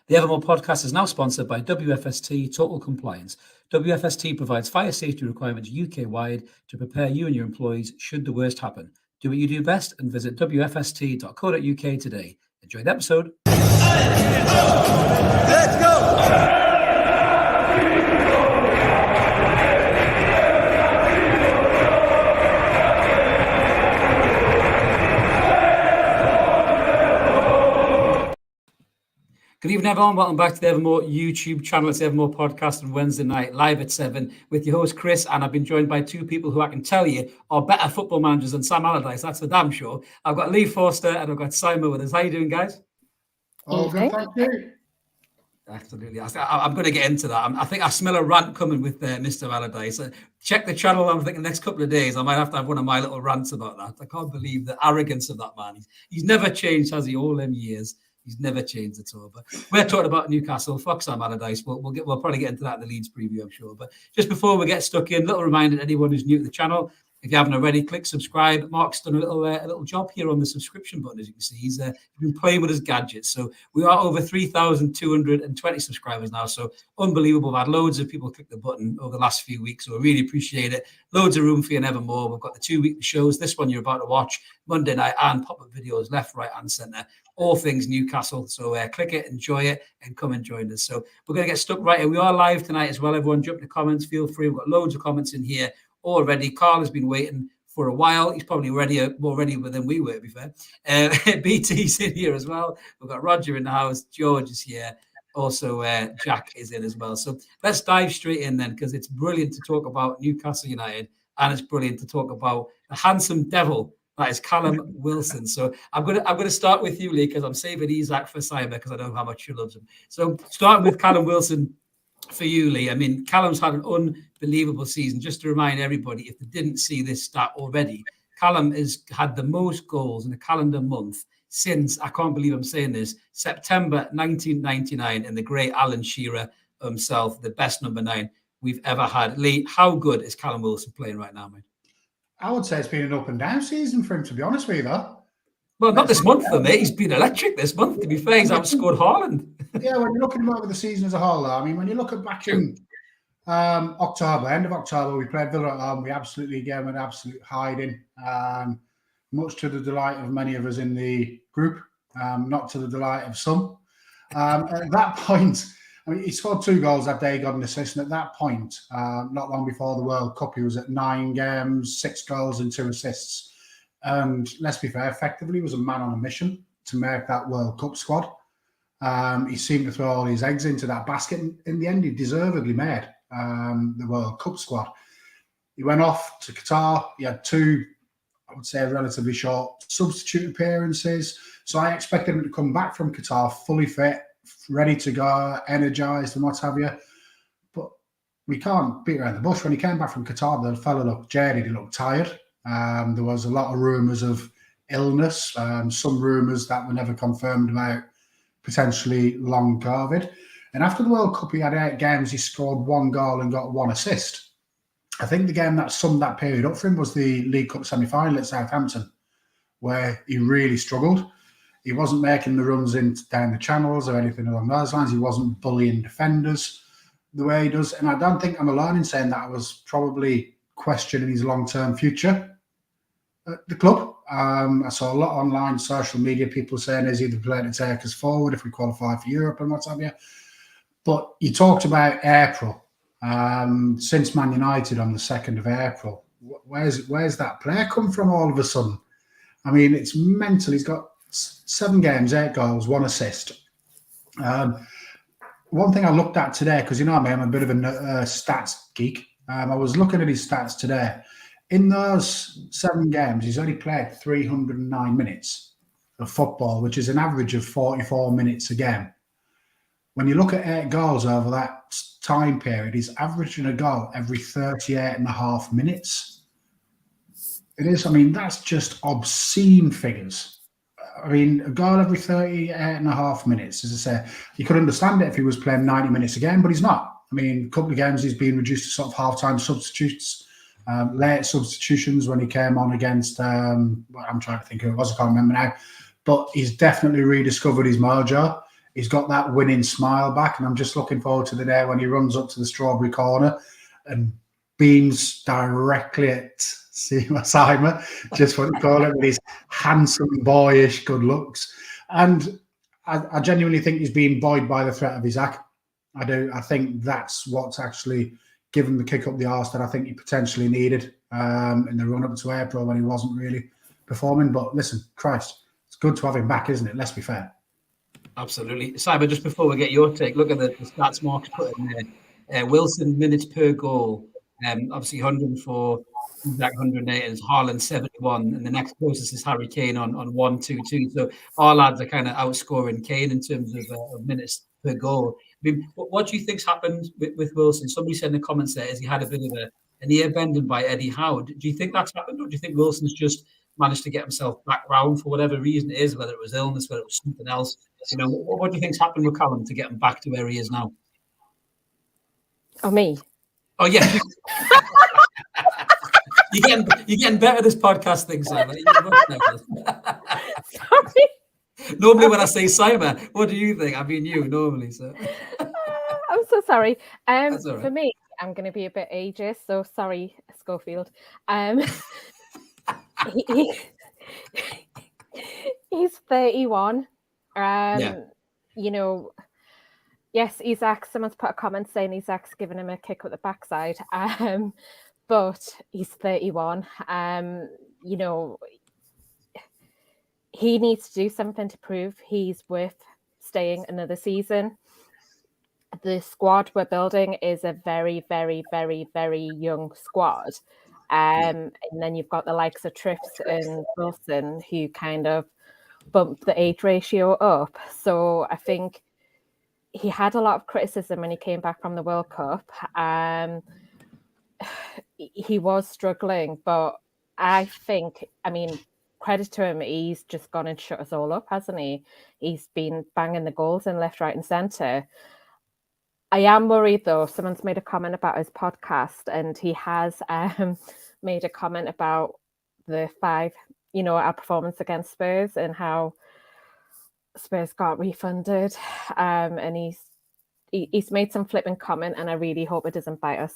The Evermore podcast is now sponsored by WFST Total Compliance. WFST provides fire safety requirements UK-wide to prepare you and your employees should the worst happen. Do what you do best and visit wfst.co.uk today. Enjoy the episode. Let's go! Good evening, everyone. Welcome back to the Evermore YouTube channel. It's the Evermore podcast on Wednesday night, live at 7 with your host, Chris. And I've been joined by two people who I can tell you are better football managers than Sam Allardyce. That's for damn sure. I've got Lee Forster and I've got Simon with us. How you doing, guys? Oh, good, thank you. Absolutely. I'm going to get into that. I think I smell a rant coming with Mr. Allardyce. Check the channel. I'm thinking the next couple of days, I might have to have one of my little rants about that. I can't believe the arrogance of that man. He's never changed, has he, all them years? He's never changed at all. But we're talking about Newcastle. Fuck Sam Allardyce. We'll probably get into that in the Leeds preview, I'm sure. But just before we get stuck in, little reminder to anyone who's new to the channel, if you haven't already, click subscribe. Mark's done a little job here on the subscription button, as you can see. He's been playing with his gadgets. So we are over 3,220 subscribers now. So unbelievable. We've had loads of people click the button over the last few weeks. So we really appreciate it. Loads of room for you and Evermore. We've got the 2 weekly shows. This one you're about to watch Monday night and pop-up videos left, right and centre. All things Newcastle. So click it, enjoy it, and come and join us. So we're going to get stuck right here. We are live tonight as well. Everyone jump in the comments. Feel free. We've got loads of comments in here already. Carl has been waiting for a while. He's probably more ready than we were, to be fair. BT's in here as well. We've got Roger in the house. George is here. Also, Jack is in as well. So let's dive straight in then, because it's brilliant to talk about Newcastle United, and it's brilliant to talk about the handsome devil that is Callum Wilson. So I'm gonna start with you, Lee, because I'm saving Isak for Simon because I know how much you love him. So starting with Callum Wilson for you, Lee. I mean, Callum's had an unbelievable season. Just to remind everybody, if they didn't see this stat already, Callum has had the most goals in a calendar month since, I can't believe I'm saying this, September 1999, and the great Alan Shearer himself, the best number 9 we've ever had. Lee, how good is Callum Wilson playing right now, mate? I would say it's been an up and down season for him, to be honest with you, though. Well, not this month, though, mate. He's been electric this month, to be fair. He's outscored Haaland. Yeah, when you're looking over the season as a whole, though, I mean, when you look at back in October, end of October, we played Villa at home. We absolutely gave them an absolute hiding, much to the delight of many of us in the group, not to the delight of some. At that point, I mean, he scored 2 goals that day, got an assist, and at that point, not long before the World Cup, he was at 9 games, 6 goals and 2 assists. And let's be fair, effectively, he was a man on a mission to make that World Cup squad. He seemed to throw all his eggs into that basket. And in the end, he deservedly made the World Cup squad. He went off to Qatar. He had 2, I would say, relatively short substitute appearances. So I expected him to come back from Qatar fully fit, ready to go, energised and what have you. But we can't beat around the bush. When he came back from Qatar, the fella looked jaded, he looked tired. There was a lot of rumours of illness, some rumours that were never confirmed about potentially long COVID. And after the World Cup, he had 8 games, he scored 1 goal and got 1 assist. I think the game that summed that period up for him was the League Cup semi-final at Southampton, where he really struggled. He wasn't making the runs down the channels or anything along those lines. He wasn't bullying defenders the way he does. And I don't think I'm alone in saying that I was probably questioning his long-term future at the club. I saw a lot online, social media, people saying, is he the player to take us forward if we qualify for Europe and what have you? But you talked about April. Since Man United on the 2nd of April, where's that player come from all of a sudden? I mean, it's mental. He's got 7 games, 8 goals, 1 assist. One thing I looked at today, because you know me, I'm a bit of a stats geek. I was looking at his stats today. In those 7 games, he's only played 309 minutes of football, which is an average of 44 minutes a game. When you look at 8 goals over that time period, he's averaging a goal every 38 and a half minutes. It is, I mean, that's just obscene figures. I mean, a goal every 38 and a half minutes, as I say. You could understand it if he was playing 90 minutes a game, but he's not. I mean, a couple of games he's been reduced to sort of half-time substitutes, late substitutions when he came on against, I'm trying to think who it was, I can't remember now. But he's definitely rediscovered his mojo. he's got that winning smile back, and I'm just looking forward to the day when he runs up to the strawberry corner and beams directly at Simon, just what you call it, with his handsome, boyish good looks. And I genuinely think he's being buoyed by the threat of Isak. I do. I think that's what's actually given the kick up the arse that I think he potentially needed in the run up to April when he wasn't really performing. But listen, Christ, it's good to have him back, isn't it? Let's be fair. Absolutely. Simon, just before we get your take, look at the stats Mark's put in there. Wilson minutes per goal, obviously 104, Isak 108, and Haaland 71. And the next closest is Harry Kane on 122. So our lads are kind of outscoring Kane in terms of minutes per goal. I mean, what do you think's happened with Wilson? Somebody said in the comments there, is he had a bit of an ear bending by Eddie Howe. Do you think that's happened, or do you think Wilson's just managed to get himself back round for whatever reason it is, whether it was illness, whether it was something else? You know, what do you think's happened with Callum to get him back to where he is now? Oh, me? Oh, yeah. You're getting better at this podcast thing, Simon. Sorry. Normally when I say Simon, what do you think? I mean you normally, so. I'm so sorry. That's all right. For me, I'm going to be a bit ageist, so sorry, Schofield. He's 31. You know, yes, someone's put a comment saying Isak's given him a kick up the backside, but he's 31. You know, he needs to do something to prove he's worth staying another season. The squad we're building is a very, very, very, very young squad. And then you've got the likes of Trips and Wilson who kind of bumped the age ratio up. So I think he had a lot of criticism when he came back from the World Cup. He was struggling, but I think, I mean, credit to him, he's just gone and shut us all up, hasn't he? He's been banging the goals in left, right and centre. I am worried, though. Someone's made a comment about his podcast, and he has made a comment about the our performance against Spurs and how Spurs got refunded. And he's made some flippant comment, and I really hope it doesn't bite us.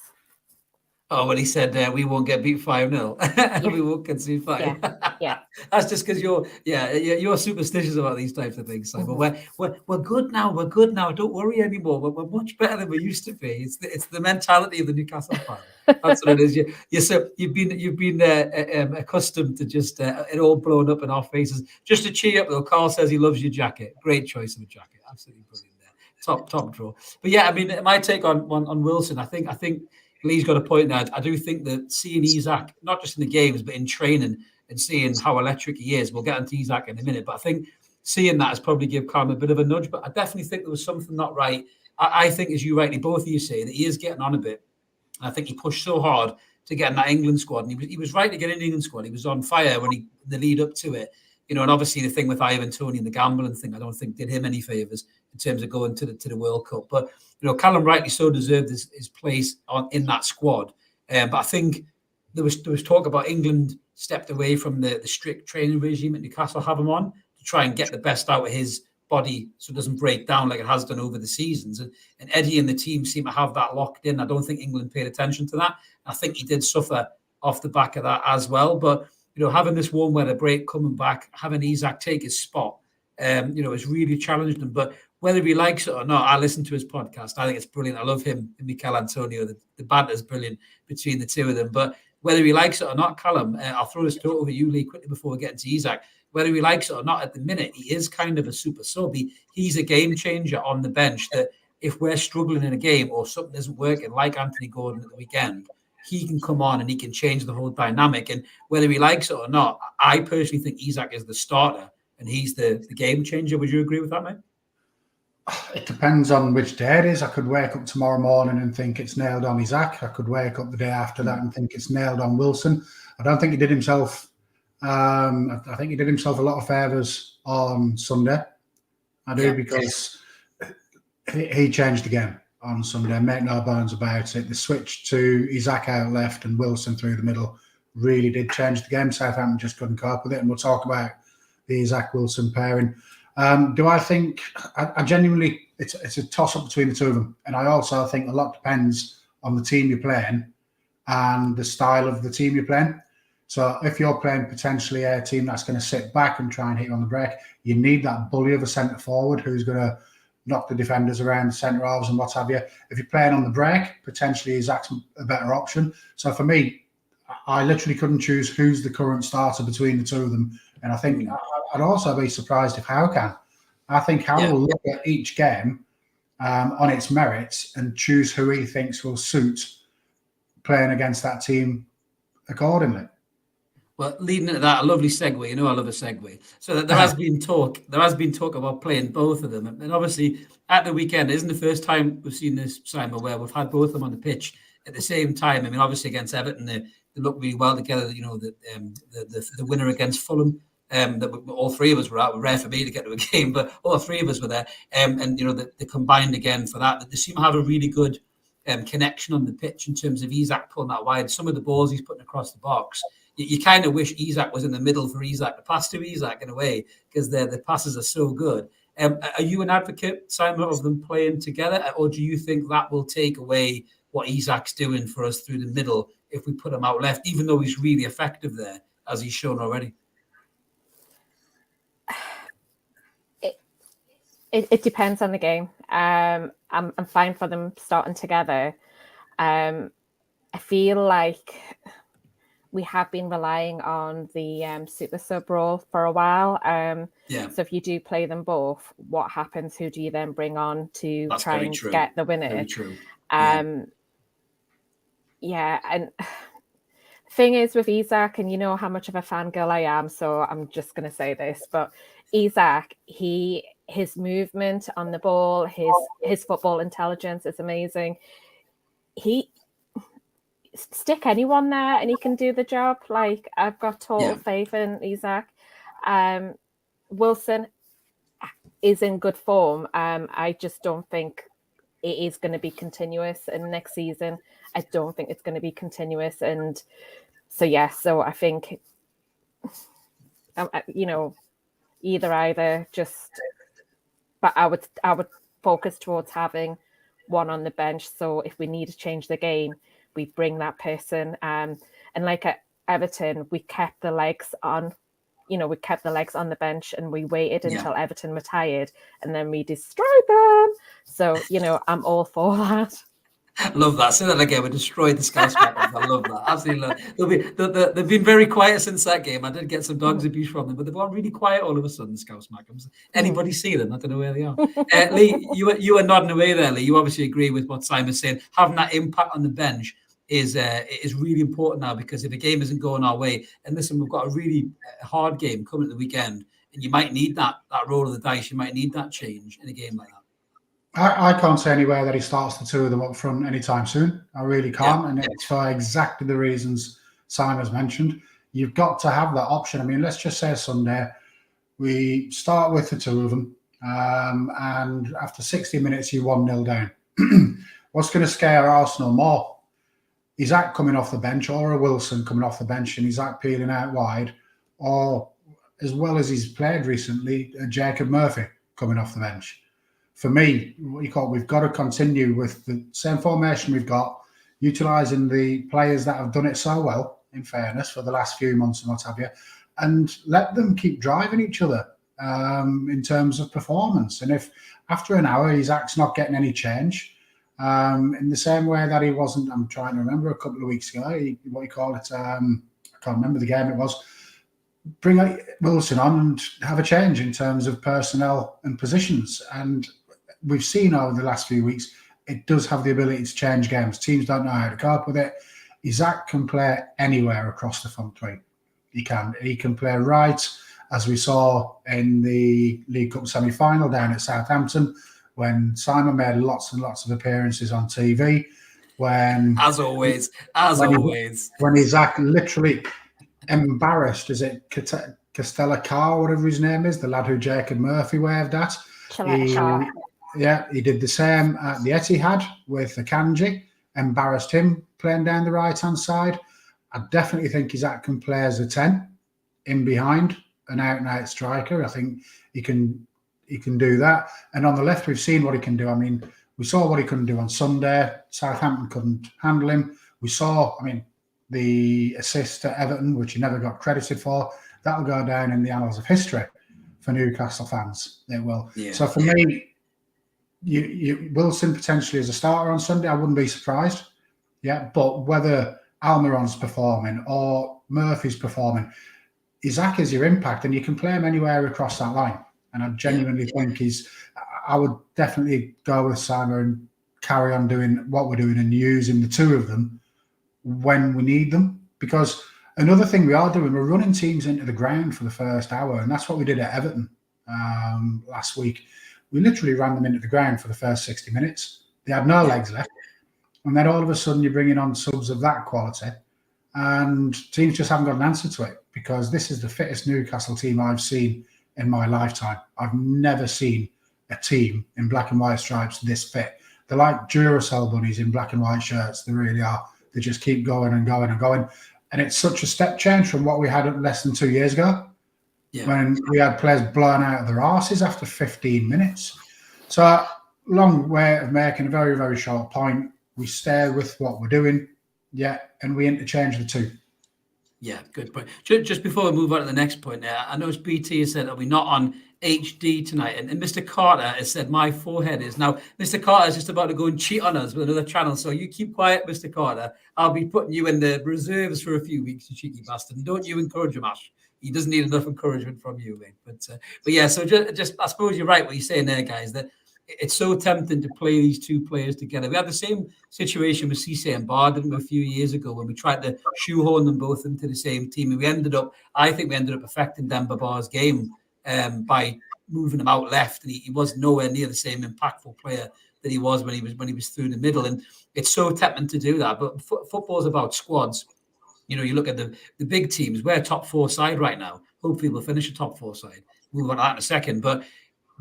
Oh, when he said we won't get beat 5-0, we won't concede 5. Yeah. That's just because you're superstitious about these types of things. So, but we're good now. We're good now. Don't worry anymore. We're much better than we used to be. It's the mentality of the Newcastle fan. That's what it is. You've been accustomed to just it all blown up in our faces. Just to cheer up though, Carl says he loves your jacket. Great choice of a jacket. Absolutely brilliant there. Top draw. But yeah, I mean, my take on Wilson, I think Lee's got a point there. I do think that seeing Isak, not just in the games, but in training and seeing how electric he is, we'll get into Isak in a minute, but I think seeing that has probably given Callum a bit of a nudge, but I definitely think there was something not right. I think, as you rightly, both of you say, that he is getting on a bit. And I think he pushed so hard to get in that England squad, and he was right to get in the England squad. He was on fire when the lead up to it. You know, and obviously the thing with Ivan Toney and the gambling thing, I don't think did him any favours in terms of going to the World Cup. But you know, Callum rightly so deserved his place in that squad. But I think there was talk about England stepped away from the strict training regime at Newcastle have him on to try and get the best out of his body so it doesn't break down like it has done over the seasons. And Eddie and the team seem to have that locked in. I don't think England paid attention to that. I think he did suffer off the back of that as well. But you know, having this warm weather break coming back, having Isak take his spot, you know, has really challenged him. But whether he likes it or not, I listen to his podcast. I think it's brilliant. I love him and Mikel Antonio. The banter is brilliant between the two of them. But whether he likes it or not, Callum, I'll throw this to over you, Lee, quickly before we get into Isak. Whether he likes it or not, at the minute, he is kind of a super sub. He's a game changer on the bench that if we're struggling in a game or something isn't working, like Anthony Gordon at the weekend, he can come on and he can change the whole dynamic. And whether he likes it or not, I personally think Isak is the starter and he's the game changer. Would you agree with that, mate? It depends on which day it is. I could wake up tomorrow morning and think it's nailed on Isak. I could wake up the day after that and think it's nailed on Wilson. I don't think he did himself. I think he did himself a lot of favours on Sunday. I do, because he changed the game on Sunday. Make no bones about it. The switch to Isak out left and Wilson through the middle really did change the game. Southampton just couldn't cope with it. And we'll talk about the Isak Wilson pairing. Do I think I genuinely it's a toss up between the two of them, and I also think a lot depends on the team you're playing and the style of the team you're playing. So if you're playing potentially a team that's going to sit back and try and hit you on the break, you need that bully of a centre forward who's going to knock the defenders around the centre halves and what have you. If you're playing on the break, potentially Isak's a better option. So for me, I literally couldn't choose who's the current starter between the two of them. And I think I'd also be surprised if Howe can. I think Howe will look at each game on its merits and choose who he thinks will suit playing against that team accordingly. Well, leading into that, a lovely segue. You know, I love a segue. So there has been talk. There has been talk about playing both of them, and obviously at the weekend it isn't the first time we've seen this, Simon, where we've had both of them on the pitch at the same time. I mean, obviously against Everton, they look really well together. You know, the winner against Fulham. That all three of us were out. Rare for me to get to a game, but all three of us were there. And you know, they combined again for that. They seem to have a really good connection on the pitch in terms of Isak pulling that wide. Some of the balls he's putting across the box, you kind of wish Isak was in the middle for Isak to pass to Isak in a way, because the passes are so good. Are you an advocate, Simon, of them playing together, or do you think that will take away what Isak's doing for us through the middle if we put him out left, even though he's really effective there, as he's shown already? It depends on the game. I'm fine for them starting together. I feel like we have been relying on the super sub role for a while. So if you do play them both, what happens? Who do you then bring on to try and get the winner? Very true. And thing is with Isak, and you know how much of a fangirl I am, so I'm just going to say this, but Isak, his movement on the ball, his football intelligence is amazing. He stick anyone there and he can do the job. Like, I've got total faith in Isak. Wilson is in good form. I just don't think it is going to be continuous in next season. I don't think it's going to be continuous. And so I think, either just, but I would focus towards having one on the bench. So if we need to change the game, we bring that person. And like at Everton, we kept the legs on, the bench, and we waited until Everton were tired, and then we destroyed them. So, I'm all for that. Love that. Say that again. We destroyed the Scouse Mackers. I love that. Absolutely love it. They've been very quiet since that game. I did get some dogs abuse from them, but they've gone really quiet all of a sudden, the Scouse Mackers. Anybody see them? I don't know where they are. Lee, you were nodding away there, Lee. You obviously agree with what Simon's saying. Having that impact on the bench is really important now, because if a game isn't going our way, and listen, we've got a really hard game coming at the weekend, and you might need that roll of the dice. You might need that change in a game like that. I can't say anywhere that he starts the two of them up front anytime soon. I really can't. And it's for exactly the reasons Simon's mentioned. You've got to have that option. I mean, let's just say Sunday, we start with the two of them. And after 60 minutes, you're 1-0 down. What's going to scare Arsenal more? Isak coming off the bench, or a Wilson coming off the bench and Isak peeling out wide, or, as well as he's played recently, Jacob Murphy coming off the bench. For me, we've got to continue with the same formation we've got, utilising the players that have done it so well, in fairness, for the last few months and what have you, and let them keep driving each other in terms of performance. And if after an hour Isak's not getting any change, in the same way that he wasn't, I'm trying to remember a couple of weeks ago, I can't remember the game it was, bring Wilson on and have a change in terms of personnel and positions. And we've seen over the last few weeks, it does have the ability to change games. Teams don't know how to cope with it. Isak can play anywhere across the front three. He can play right, as we saw in the League Cup semi-final down at Southampton, when Simon made lots and lots of appearances on TV. As always. When Isak literally embarrassed, is it Castella Carr, whatever his name is, the lad who Jacob Murphy waved at? He did the same at the Etihad with Akanji, embarrassed him playing down the right-hand side. I definitely think Isak can play as a 10 in behind, an out-and-out striker. I think he can he can do that. And on the left, we've seen what he can do. I mean, we saw what he couldn't do on Sunday. Southampton couldn't handle him. We saw, the assist to Everton, which he never got credited for. That'll go down in the annals of history for Newcastle fans. It will. Yeah. So for me, you Wilson potentially as a starter on Sunday, I wouldn't be surprised. Yeah, but whether Almiron's performing or Murphy's performing, Isak is your impact, and you can play him anywhere across that line. And I genuinely think I would definitely go with Simon and carry on doing what we're doing and using the two of them when we need them. Because another thing we are doing, we're running teams into the ground for the first hour, and that's what we did at Everton last week. We literally ran them into the ground for the first 60 minutes. They had no legs left. And then all of a sudden you're bringing on subs of that quality, and teams just haven't got an answer to it, because this is the fittest Newcastle team I've seen in my lifetime. I've never seen a team in black and white stripes this fit. They're like Duracell bunnies in black and white shirts. They really are. They just keep going and going and going. And it's such a step change from what we had less than 2 years ago, when we had players blown out of their arses after 15 minutes. So long way of making a very, very short point. We stay with what we're doing, and we interchange the two. Yeah, good point. Just before we move on to the next point, I noticed BT has said that we're not on HD tonight, and Mr. Carter has said my forehead is. Now, Mr. Carter is just about to go and cheat on us with another channel, so you keep quiet, Mr. Carter. I'll be putting you in the reserves for a few weeks, you cheeky bastard. And don't you encourage him, Ash. He doesn't need enough encouragement from you, mate. But yeah, so just I suppose you're right what you're saying there, guys, that it's so tempting to play these two players together. We had the same situation with Cisse and Bar, didn't we, a few years ago, when we tried to shoehorn them both into the same team. And I think we ended up affecting Demba Bar's game by moving him out left. And he was nowhere near the same impactful player that he was when he was through the middle. And it's so tempting to do that. But football's about squads. You look at the big teams. We're a top four side right now. Hopefully we'll finish a top four side. We'll move on to that in a second. But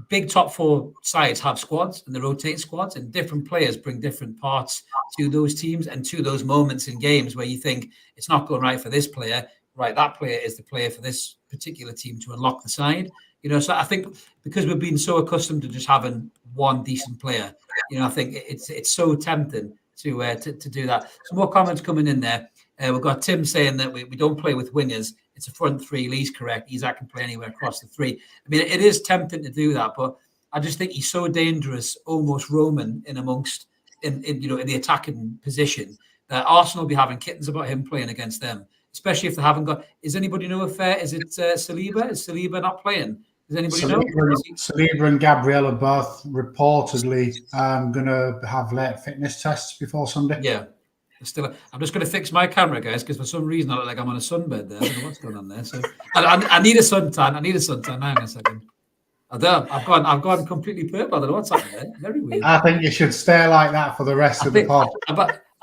big top four sides have squads, and they rotate squads, and different players bring different parts to those teams and to those moments in games where you think it's not going right for this player. Right, that player is the player for this particular team to unlock the side. So I think because we've been so accustomed to just having one decent player, I think it's so tempting to do that. Some more comments coming in there. We've got Tim saying that we don't play with wingers. It's a front three. Lee's correct. Isak can play anywhere across the three. I mean, it is tempting to do that, but I just think he's so dangerous, almost roaming in the attacking position, that Arsenal will be having kittens about him playing against them, especially if they haven't got. Is anybody know if is it Saliba? Is Saliba not playing? Does anybody know? Saliba and Gabriel are both reportedly going to have late fitness tests before Sunday. Yeah. I'm just going to fix my camera, guys, because for some reason I look like I'm on a sunbed there. I don't know what's going on there. So I need a suntan. Hang on a second. I've gone completely purple. I don't know what's happening there. Very weird. I think you should stay like that for the rest of the pod.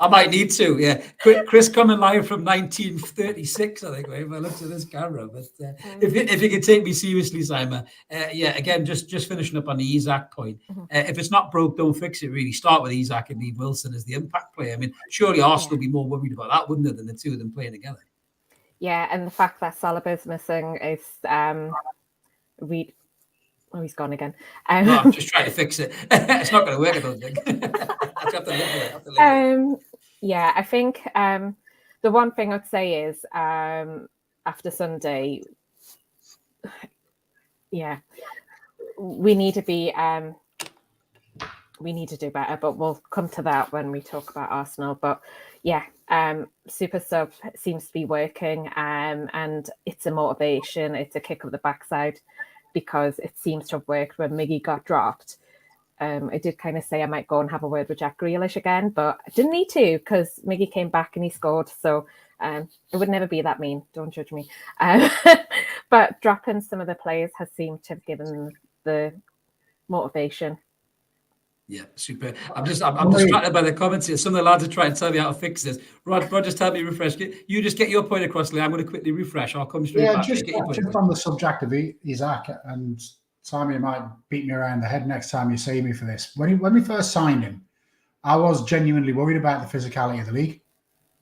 I might need to. Yeah, Chris coming live from 1936. I think if I look at this camera. But if you could take me seriously, Simon. Again, just finishing up on the Isak point. If it's not broke, don't fix it. Really, start with Isak and leave Wilson as the impact player. I mean, surely Arsenal would be more worried about that, wouldn't they, than the two of them playing together? Yeah, and the fact that Saliba's missing is Oh, he's gone again. No, I'm just trying to fix it. It's not going to work, I don't think. I have to live with it. Yeah, I think the one thing I'd say is after Sunday, we need to be we need to do better, but we'll come to that when we talk about Arsenal. But Super Sub seems to be working, and it's a motivation. It's a kick up the backside, because it seems to have worked when Miggy got dropped. I did kind of say I might go and have a word with Jack Grealish again, but I didn't need to, because Miggy came back and he scored. So it would never be that mean. Don't judge me. But dropping some of the players has seemed to have given the motivation. Yeah, super. I'm distracted by the comments here. Some of the lads are trying to tell me how to fix this. Rod, just help me refresh. You just get your point across, Lee. I'm going to quickly refresh. I'll come straight back. Just on the subject of Isak, and Simon might beat me around the head next time you see me for this. When we first signed him, I was genuinely worried about the physicality of the league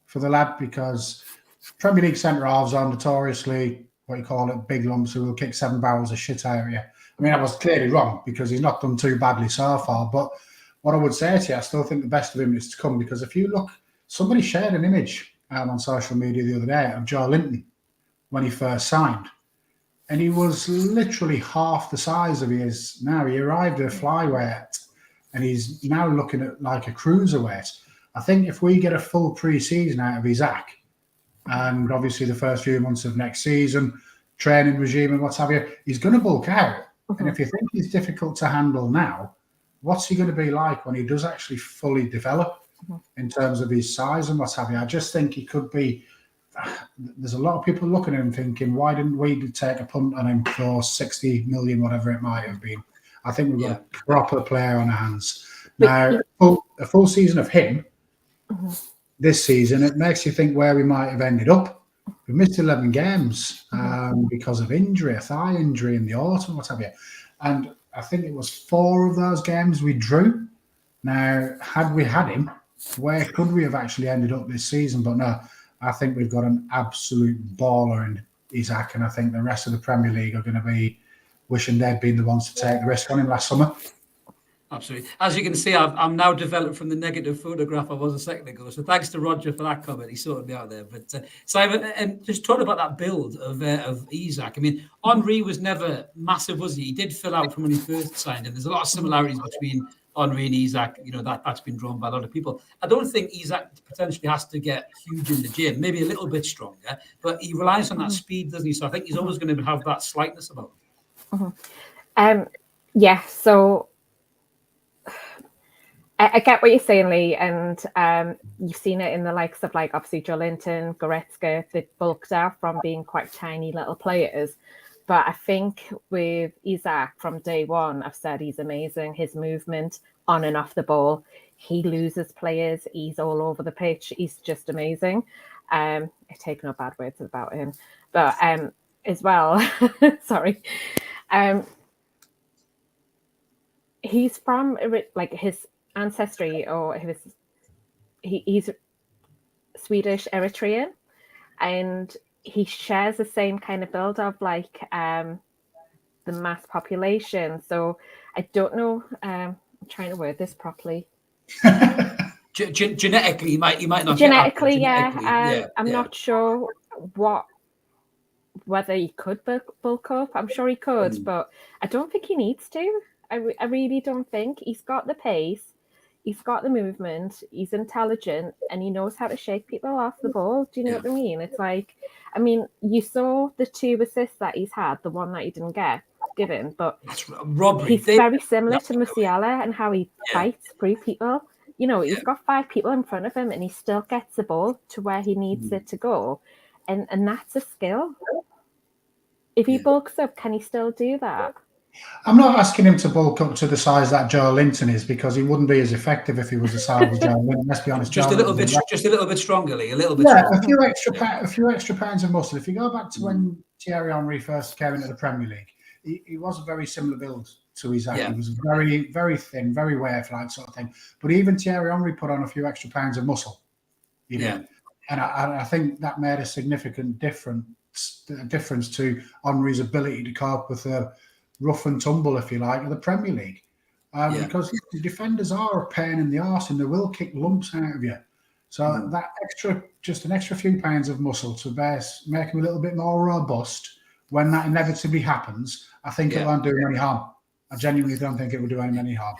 for the lad, because Premier League centre-halves are notoriously what you call it, big lumps who will kick 7 barrels of shit out of you. I mean, I was clearly wrong because he's not done too badly so far. But what I would say to you, I still think the best of him is to come, because if you look, somebody shared an image on social media the other day of Joe Linton when he first signed. And he was literally half the size of he is now. He arrived at a flyweight and he's now looking at like a cruiserweight. I think if we get a full pre-season out of Isak, and obviously the first few months of next season, training regime and what have you, he's going to bulk out. And if you think he's difficult to handle now, what's he going to be like when he does actually fully develop in terms of his size and what have you? I just think he could be. There's a lot of people looking at him thinking, why didn't we take a punt on him for 60 million, whatever it might have been? I think we've got a proper player on our hands. Now, a full season of him this season, it makes you think where we might have ended up. We missed 11 games because of injury, a thigh injury in the autumn, what have you. And I think it was 4 of those games we drew. Now, had we had him, where could we have actually ended up this season? But no, I think we've got an absolute baller in Isak, and I think the rest of the Premier League are going to be wishing they'd been the ones to take the risk on him last summer. Absolutely. As you can see, I'm now developed from the negative photograph I was a second ago. So thanks to Roger for that comment. He sorted me out there. But Simon, and just talking about that build of Isak. I mean, Henry was never massive, was he? He did fill out from when he first signed, and there's a lot of similarities between Henry and Isak. You know, that's been drawn by a lot of people. I don't think Isak potentially has to get huge in the gym, maybe a little bit stronger, but he relies on that speed, doesn't he? So I think he's always going to have that slightness about him. Yeah, so I get what you're saying, Lee, and you've seen it in the likes of, like, obviously Joe Linton, Goretzka. They bulked out from being quite tiny little players. But I think with Isak from day one, I've said he's amazing. His movement on and off the ball, he loses players. He's all over the pitch. He's just amazing. I take no bad words about him, but as well, sorry. He's from, like, his ancestry, or he's Swedish Eritrean, and he shares the same kind of build of, like, the mass population. So I don't know. I'm trying to word this properly. Genetically, you might not. Genetically, yeah. I'm not sure whether he could bulk up. I'm sure he could, but I don't think he needs to. I really don't think. He's got the pace, he's got the movement, he's intelligent, and he knows how to shake people off the ball. Do you know what I mean? It's like, I mean, you saw the 2 assists that he's had, the one that he didn't get given, but he's very similar to Musiala and how he fights through people. You know, he's got 5 people in front of him and he still gets the ball to where he needs it to go. And that's a skill. If he bulks up, can he still do that? I'm not asking him to bulk up to the size that Joe Linton is, because he wouldn't be as effective if he was the size of Joe Linton. Let's be honest. Just a little bit stronger, Lee. A little bit. Yeah, stronger. a few extra pounds of muscle. If you go back to when Thierry Henry first came into the Premier League, he was a very similar build to Isak. He was very, very thin, very wave-like sort of thing. But even Thierry Henry put on a few extra pounds of muscle. You know? And I think that made a significant difference to Henry's ability to cope with the rough and tumble, if you like, of the Premier League. Because the defenders are a pain in the arse and they will kick lumps out of you. So that just an extra few pounds of muscle to make him a little bit more robust when that inevitably happens, I think it won't do him any harm. I genuinely don't think it will do him any harm.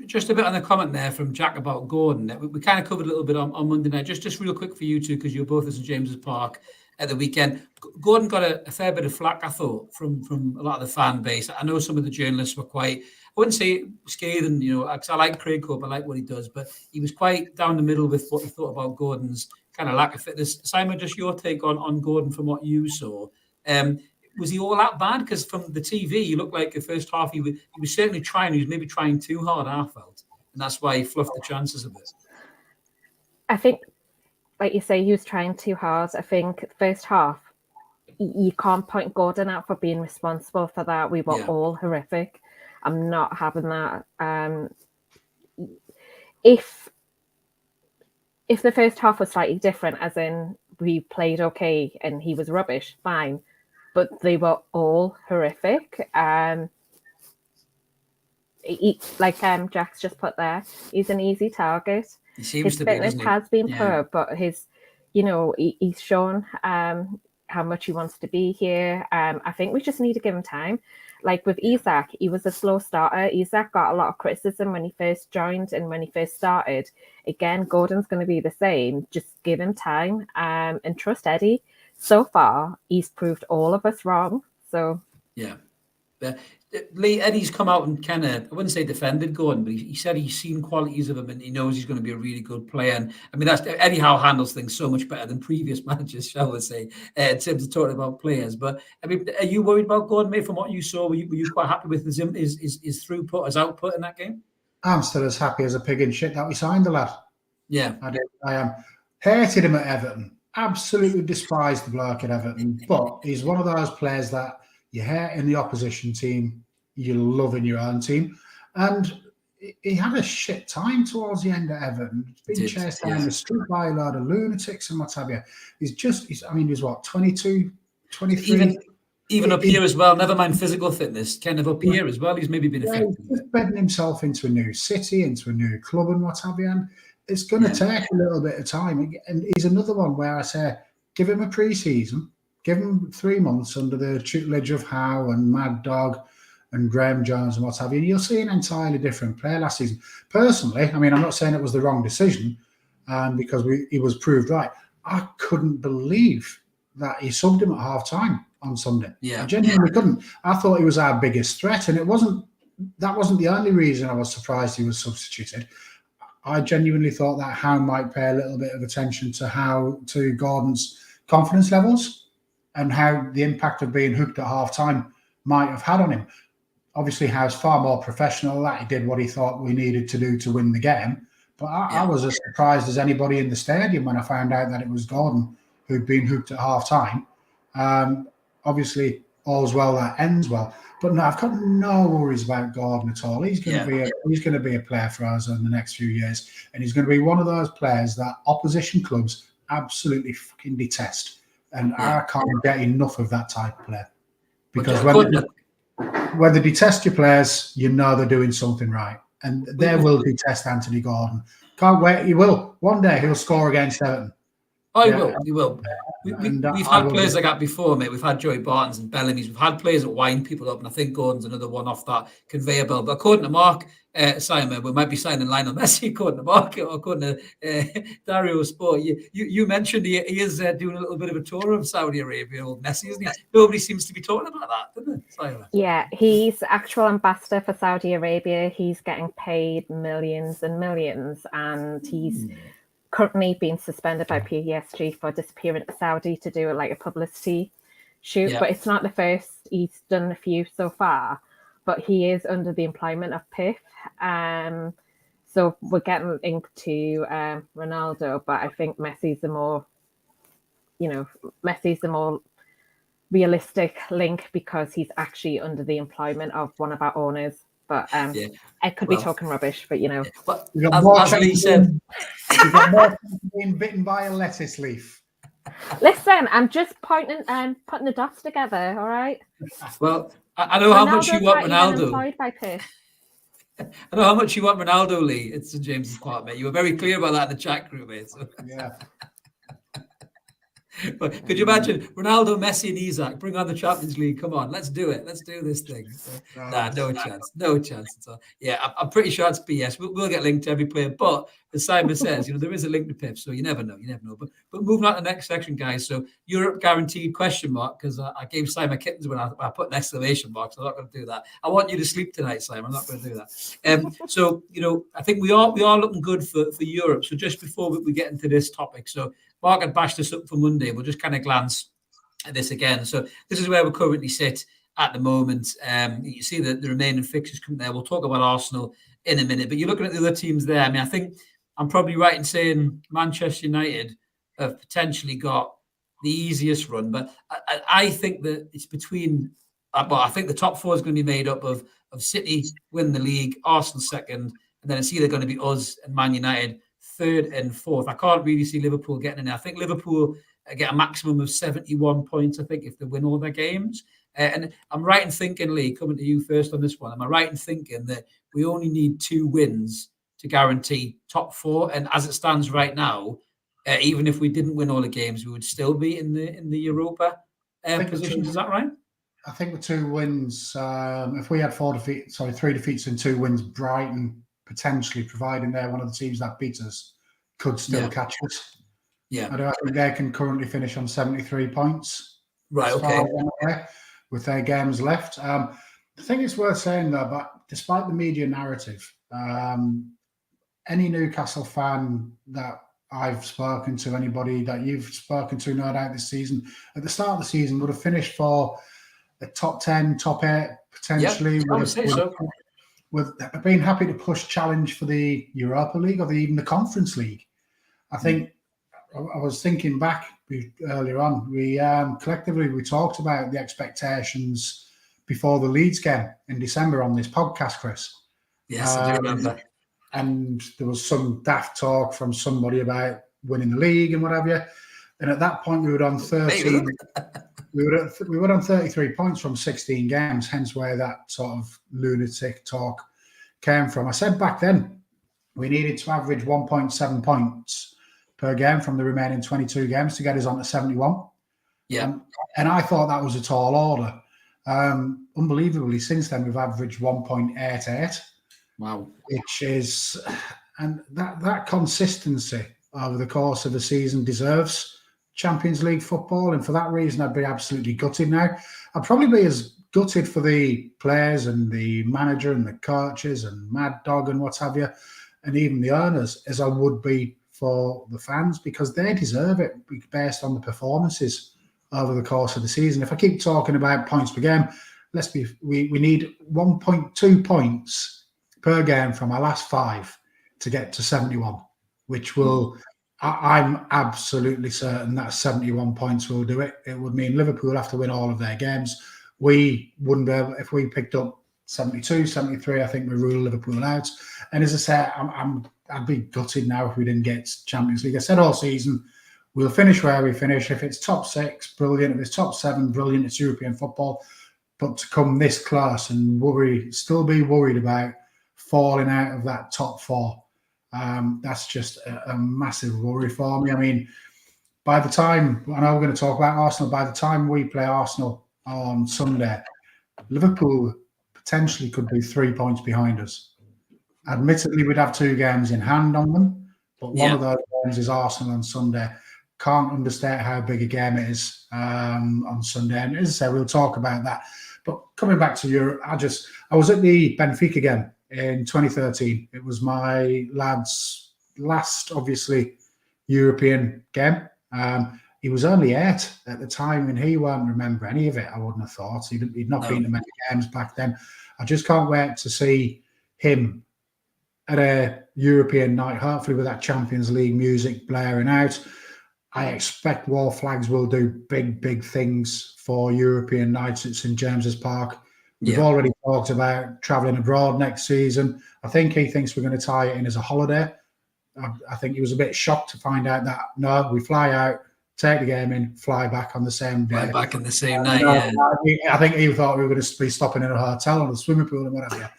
Just a bit on the comment there from Jack about Gordon. We kind of covered a little bit on Monday night. Just real quick for you two, because you're both at St James's Park at the weekend. Gordon got a fair bit of flack, I thought, from a lot of the fan base. I know some of the journalists were quite, I wouldn't say scathing, you know, because I like Craig Cope, I like what he does, but he was quite down the middle with what he thought about Gordon's kind of lack of fitness. Simon, just your take on Gordon from what you saw. Was he all that bad? Because from the TV, he looked like the first half he was certainly trying. He was maybe trying too hard, I felt, and that's why he fluffed the chances a bit. I think, like you say, he was trying too hard. I think the first half, you can't point Gordon out for being responsible for that. We were all horrific. I'm not having that. If the first half was slightly different, as in we played okay and he was rubbish, fine. but they were all horrific. Like Jack's just put there, he's an easy target. He seems His to be, fitness doesn't he? has been Yeah. poor, but he's shown how much he wants to be here. I think we just need to give him time. Like with Isak, he was a slow starter. Isak got a lot of criticism when he first joined and when he first started. Again, Gordon's going to be the same. Just give him time and trust Eddie. So far, he's proved all of us wrong. So yeah. Lee, Eddie's come out and kind of, I wouldn't say defended Gordon, but he said he's seen qualities of him and he knows he's going to be a really good player. And I mean, that's Eddie Howe handles things so much better than previous managers, shall we say, in terms of talking about players. But I mean, are you worried about Gordon, mate? From what you saw, were you quite happy with his throughput, his output in that game? I'm still as happy as a pig in shit that we signed the lad. Yeah, I am. Hated him at Everton. Absolutely despised the bloke at Everton. But he's one of those players that you hate in the opposition team, you love in your own team. And he had a shit time towards the end of Everton. He's been chased down the street by a load of lunatics and what have you. He's what, 22, 23? Even up here as well, never mind physical fitness, kind of up here as well, he's maybe been affected. He's bedding himself into a new city, into a new club and what have you. And it's going to take a little bit of time. And he's another one where I say, give him a pre-season, give him 3 months under the tutelage of Howe and Mad Dog and Graham Jones and what have you. You'll see an entirely different player last season. Personally, I mean, I'm not saying it was the wrong decision because he was proved right. I couldn't believe that he subbed him at half-time on Sunday. Yeah. I genuinely couldn't. I thought he was our biggest threat, and that wasn't the only reason I was surprised he was substituted. I genuinely thought that Howe might pay a little bit of attention to Gordon's confidence levels and how the impact of being hooked at half-time might have had on him. Obviously, Howe's far more professional. That he did what he thought we needed to do to win the game. But I was as surprised as anybody in the stadium when I found out that it was Gordon who'd been hooked at half-time. Obviously, all's well that ends well. But no, I've got no worries about Gordon at all. He's going to be a player for us in the next few years, and he's going to be one of those players that opposition clubs absolutely fucking detest. And I can't get enough of that type of player, because when they detest your players, you know they're doing something right, and they will detest Anthony Gordon. Can't wait. He will. One day he'll score against Everton. Oh, he will. We've had players like that before, mate. We've had Joey Bartons and Bellamy's. We've had players that wind people up, and I think Gordon's another one off that conveyor belt. But according to Mark, Simon, we might be signing Lionel Messi, according to Mark, or according to Dario Sport. You mentioned he is doing a little bit of a tour of Saudi Arabia, old Messi, isn't he? Nobody seems to be talking about that, doesn't it, Simon? Yeah, he's actual ambassador for Saudi Arabia. He's getting paid millions and millions, and he's currently being suspended by PSG for disappearing to Saudi to do like a publicity shoot. But it's not the first. He's done a few so far, but he is under the employment of PIF. So we're getting into Ronaldo, but I think Messi's the more realistic link because he's actually under the employment of one of our owners. But I could be talking rubbish, but But as Lee said, you've got more being bitten by a lettuce leaf. Listen, I'm just putting the dots together, all right? Well, I know how much you want Ronaldo. By Pitt. I know how much you want Ronaldo, Lee. It's St James's Park, mate. You were very clear about that in the chat group, mate. So. Yeah. But could you imagine Ronaldo, Messi, and Isak bring on the Champions League? Come on, let's do it. Let's do this thing. So, no chance at all. Yeah, I'm pretty sure it's BS. We'll get linked to every player, but as Simon says, there is a link to Pip, so you never know. But moving on to the next section, guys. So Europe guaranteed ? Because I gave Simon kittens when I put an exclamation mark. So I'm not going to do that. I want you to sleep tonight, Simon. I'm not going to do that. So I think we are looking good for Europe. So just before we get into this topic, so Mark had bashed us up for Monday. We'll just kind of glance at this again. So this is where we currently sit at the moment. You see the remaining fixtures coming there. We'll talk about Arsenal in a minute. But you're looking at the other teams there. I mean, I think I'm probably right in saying Manchester United have potentially got the easiest run. But I think that it's between... I think the top four is going to be made up of City win the league, Arsenal second, and then it's either going to be us and Man United third and fourth. I can't really see Liverpool getting in there. I think Liverpool get a maximum of 71 points, I think, if they win all their games. And I'm right in thinking, Lee, coming to you first on this one, am I right in thinking that we only need 2 wins to guarantee top 4? And as it stands right now, even if we didn't win all the games, we would still be in the Europa positions. Is that right? I think with 2 wins, if we had 3 defeats and 2 wins, Brighton potentially, providing they're one of the teams that beat us, could still catch us. Yeah. I think they can currently finish on 73 points. Right, okay. With their games left. I think it's worth saying, though, but despite the media narrative, any Newcastle fan that I've spoken to, anybody that you've spoken to, no doubt, this season, at the start of the season, would have finished for a top 10, top 8, potentially. Would have been happy to push challenge for the Europa League or even the Conference League. I think I was thinking back earlier on, we collectively talked about the expectations before the Leeds game in December on this podcast, Chris. Yes, I do remember. And there was some daft talk from somebody about winning the league and what have you. And at that point, we were on 13. we were on 33 points from 16 games, hence where that sort of lunatic talk came from. I said back then we needed to average 1.7 points per game from the remaining 22 games to get us on to 71. Yeah. And I thought that was a tall order. Unbelievably, since then, we've averaged 1.88. Wow. Which is, and that consistency over the course of the season deserves Champions League football. And for that reason, I'd be absolutely gutted now. I'd probably be as gutted for the players and the manager and the coaches and Mad Dog and what have you, and even the owners, as I would be for the fans, because they deserve it based on the performances over the course of the season. If I keep talking about points per game, we need 1.2 points per game from our last 5 to get to 71, which will, I'm absolutely certain that 71 points will do it. It would mean Liverpool have to win all of their games. We wouldn't be able, if we picked up 72, 73, I think we rule Liverpool out. And as I say, I'd be gutted now if we didn't get Champions League. I said all season, we'll finish where we finish. If it's top 6, brilliant. If it's top 7, brilliant. It's European football. But to come this close and still be worried about falling out of that top 4, that's just a massive worry for me. I mean, by the time, I know we're going to talk about Arsenal, by the time we play Arsenal on Sunday, Liverpool potentially could be 3 points behind us. Admittedly, we'd have 2 games in hand on them, but one of those games is Arsenal on Sunday. Can't understate how big a game it is on Sunday. And as I say, we'll talk about that. But coming back to Europe, I was at the Benfica game in 2013. It was my lad's last, obviously, European game. He was only 8 at the time, and he won't remember any of it, I wouldn't have thought. He'd not been to many games back then. I just can't wait to see him at a European night, hopefully with that Champions League music blaring out. I expect War Flags will do big, big things for European nights at St James's Park. We've already talked about travelling abroad next season. I think he thinks we're going to tie it in as a holiday. I think he was a bit shocked to find out that, no, we fly out, take the game in, fly back on the same day. Fly back on the same night, I think he thought we were going to be stopping in a hotel or the swimming pool and whatever.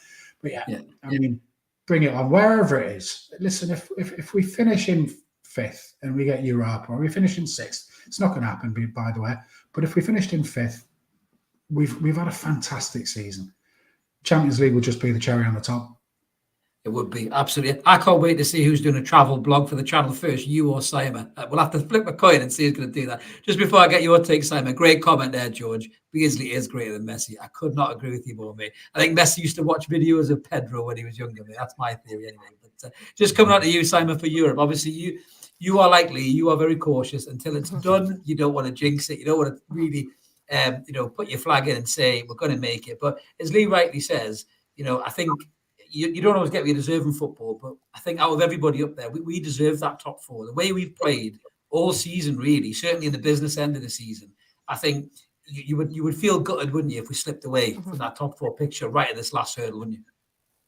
But I mean, bring it on, wherever it is. Listen, if we finish in 5th and we get Europa, or we finish in 6th, it's not going to happen, by the way. But if we finished in 5th, we've had a fantastic season. Champions League will just be the cherry on the top. It would be, absolutely. I can't wait to see who's doing a travel blog for the channel first, you or Simon. We'll have to flip a coin and see who's going to do that. Just before I get your take, Simon, great comment there, George. Beardsley is greater than Messi. I could not agree with you more, mate. I think Messi used to watch videos of Pedro when he was younger, mate. That's my theory anyway. But just coming on to you, Simon, for Europe. Obviously, you are very cautious. Until it's done, you don't want to jinx it. You don't want to really, put your flag in and say, we're going to make it. But as Lee rightly says, I think you don't always get what you deserve in football, but I think out of everybody up there, we deserve that top 4. The way we've played all season, really, certainly in the business end of the season, I think you would feel gutted, wouldn't you, if we slipped away from that top 4 picture right at this last hurdle, wouldn't you?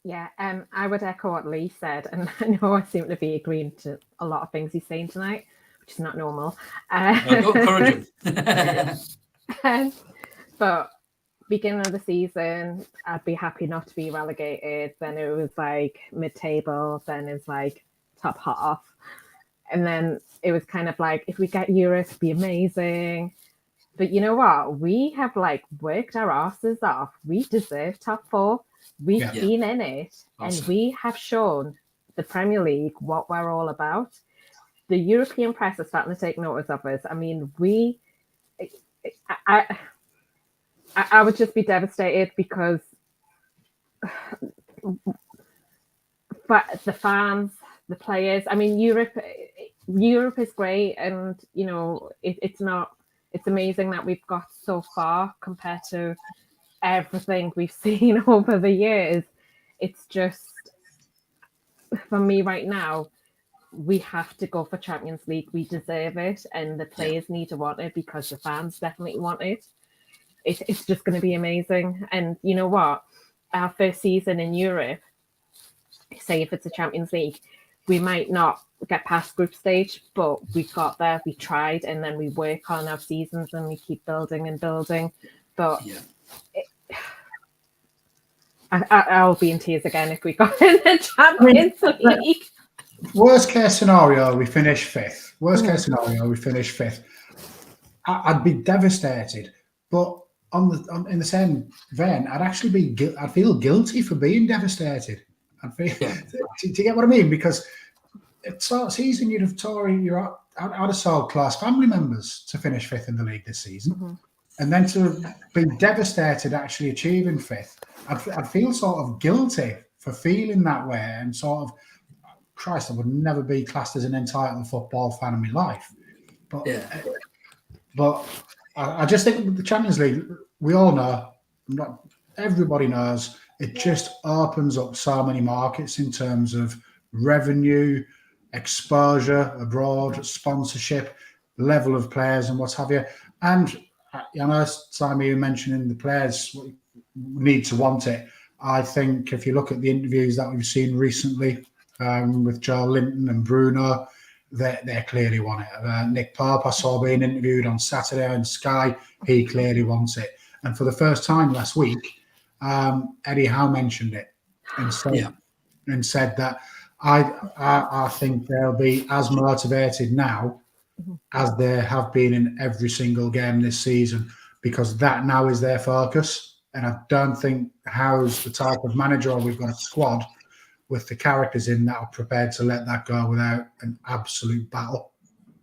Yeah, I would echo what Lee said, and I know I seem to be agreeing to a lot of things he's saying tonight, which is not normal. Don't encourage him. But beginning of the season, I'd be happy not to be relegated. Then it was like mid-table. Then it's like top half. And then it was kind of like, if we get Europe, it'd be amazing. But you know what? We have like worked our asses off. We deserve top 4. We've been in it. Awesome. And we have shown the Premier League what we're all about. The European press are starting to take notice of us. I mean, I would just be devastated because the fans, the players, I mean, Europe is great. And, you know, it's amazing that we've got so far compared to everything we've seen over the years. It's just, for me right now, we have to go for Champions League. We deserve it. And the players need to want it because the fans definitely want it. It's just going to be amazing. And you know what? Our first season in Europe, say if it's a Champions League, we might not get past group stage, but we got there, we tried, and then we work on our seasons and we keep building and building. But I'll be in tears again if we got in the Champions League. Worst case scenario, we finish 5th. Worst case scenario, we finish 5th. I'd be devastated, but in the same vein, I'd feel guilty for being devastated. Do you get what I mean? Because it's sort of season you'd have I'd have sold class family members to finish 5th in the league this season, and then to be devastated actually achieving 5th, I'd feel sort of guilty for feeling that way, and sort of, Christ, I would never be classed as an entitled football fan in my life. But I just think with the Champions League, we all know, everybody knows, it just opens up so many markets in terms of revenue, exposure abroad, sponsorship, level of players and what have you. And I know, Simon, you mentioning the players need to want it. I think if you look at the interviews that we've seen recently with Joe Linton and Bruno, they clearly want it. Nick Pope, I saw being interviewed on Saturday on Sky. He clearly wants it. And for the first time last week, Eddie Howe mentioned it and said that I think they'll be as motivated now as they have been in every single game this season, because that now is their focus. And I don't think Howe's the type of manager, or we've got a squad with the characters in that are prepared to let that go without an absolute battle.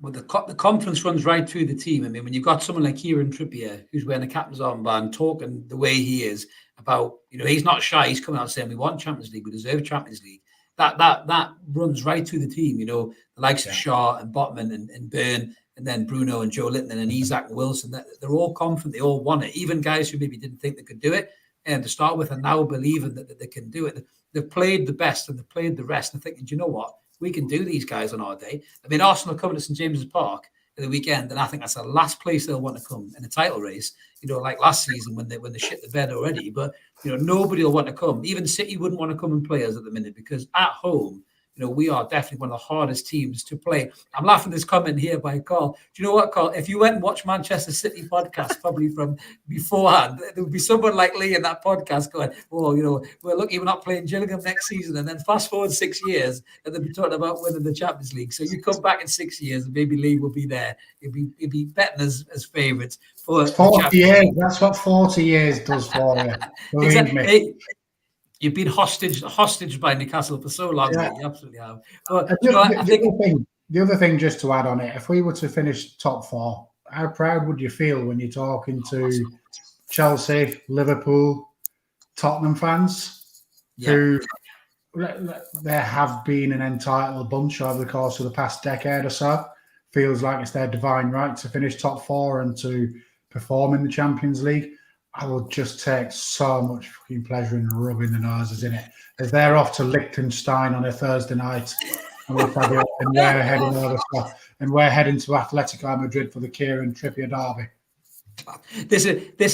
Well, the confidence runs right through the team. I mean, when you've got someone like Kieran Trippier, who's wearing the captain's armband, talking the way he is about, you know, he's not shy. He's coming out saying, we want Champions League, we deserve Champions League. That runs right through the team. You know, the likes of Shaw and Botman and Byrne, and then Bruno and Joe Linton and Isak and Wilson. They're all confident. They all want it. Even guys who maybe didn't think they could do it, and to start with, are now believing that they can do it. They've played the best and they've played the rest, and thinking, do you know what? We can do these guys on our day. I mean, Arsenal coming to St James's Park at the weekend, and I think that's the last place they'll want to come in a title race. You know, like last season when they shit the bed already. But you know, nobody will want to come. Even City wouldn't want to come and play us at the minute, because at home, you know, we are definitely one of the hardest teams to play. I'm laughing at this comment here by Carl. Do you know what, Carl? If you went and watched Manchester City podcast, probably from beforehand, there would be someone like Lee in that podcast going, oh, you know, we're lucky we're not playing Gillingham next season. And then fast forward 6 years, and they'll be talking about winning the Champions League. So you come back in 6 years, and maybe Lee will be there. He'll be betting as favourites for 40 years. That's what 40 years does for you. Exactly. You've been hostage by Newcastle for so long. Yeah. You absolutely have. But, the other thing, just to add on it, if we were to finish top 4, how proud would you feel when you're talking to Chelsea, Liverpool, Tottenham fans who there have been an entitled bunch over the course of the past decade or so? Feels like it's their divine right to finish top 4 and to perform in the Champions League. I would just take so much fucking pleasure in rubbing the noses in it, as they're off to Liechtenstein on a Thursday night, and we're heading to Atletico Madrid for the Kieran Trippier derby. This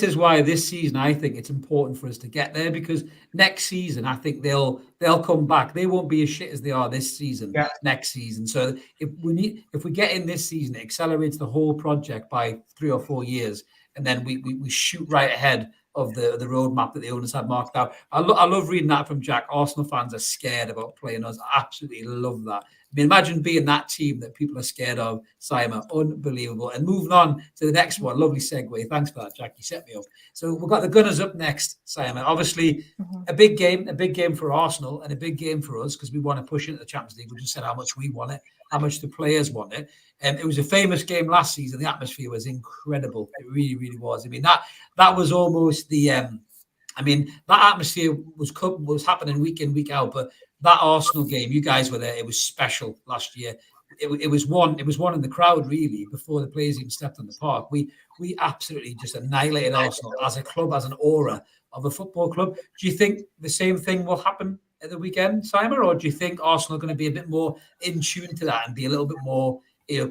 is why this season I think it's important for us to get there, because next season I think they'll come back. They won't be as shit as they are this season. Next season. So if we get in this season, it accelerates the whole project by 3 or 4 years, and then we shoot right ahead of the roadmap that the owners had marked out. I love reading that from Jack. Arsenal fans are scared about playing us. I absolutely love that. I mean, imagine being that team that people are scared of, Simon. Unbelievable. And moving on to the next one. Lovely segue. Thanks for that, Jack. You set me up. So we've got the Gunners up next, Simon. Obviously, a big game for Arsenal and a big game for us, because we want to push into the Champions League. We just said how much we want it, how much the players want it. And it was a famous game last season. The atmosphere was incredible. It really, really was. I mean, that was almost the that atmosphere was happening week in, week out, but that Arsenal game, you guys were there. It was special last year. It was one in the crowd, really, before the players even stepped on the park. We absolutely just annihilated Arsenal as a club, as an aura of a football club. Do you think the same thing will happen at the weekend, Simon, or do you think Arsenal are going to be a bit more in tune to that and be a little bit more,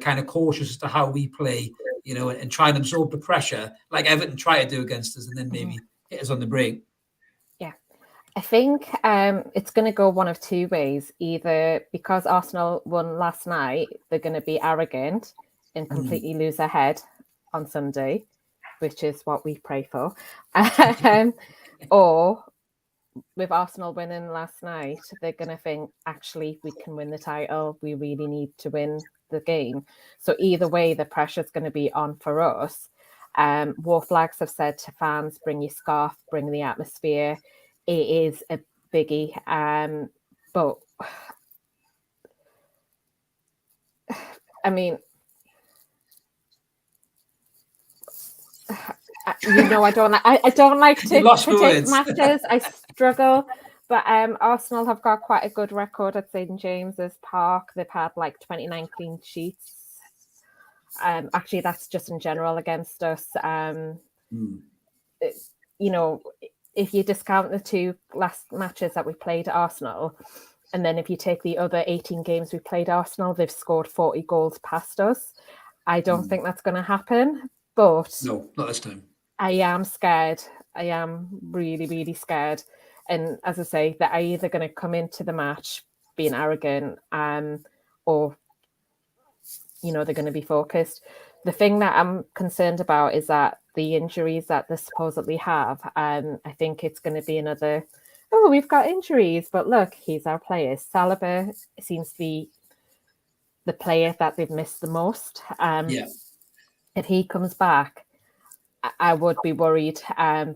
kind of cautious as to how we play, and try and absorb the pressure like Everton try to do against us, and then maybe hit us on the break? I think it's going to go one of two ways. Either because Arsenal won last night, they're going to be arrogant and completely lose their head on Sunday, which is what we pray for. Or with Arsenal winning last night, they're going to think, actually, we can win the title. We really need to win the game. So either way, the pressure's going to be on for us. War Flags have said to fans, bring your scarf, bring the atmosphere. It is a biggie, but I mean, I don't like to predict matches. I struggle, but Arsenal have got quite a good record at St James's Park. They've had like 29 clean sheets. Actually, that's just in general against us. If you discount the 2 last matches that we played at Arsenal, and then if you take the other 18 games we played Arsenal, they've scored 40 goals past us. I don't think that's going to happen, but no, not this time. I am scared. I am really, really scared. And as I say, they're either going to come into the match being arrogant, or they're going to be focused. The thing that I'm concerned about is that the injuries that they supposedly have, I think it's going to be another, we've got injuries, but look, he's our player. Saliba seems to be the player that they've missed the most. If he comes back, I would be worried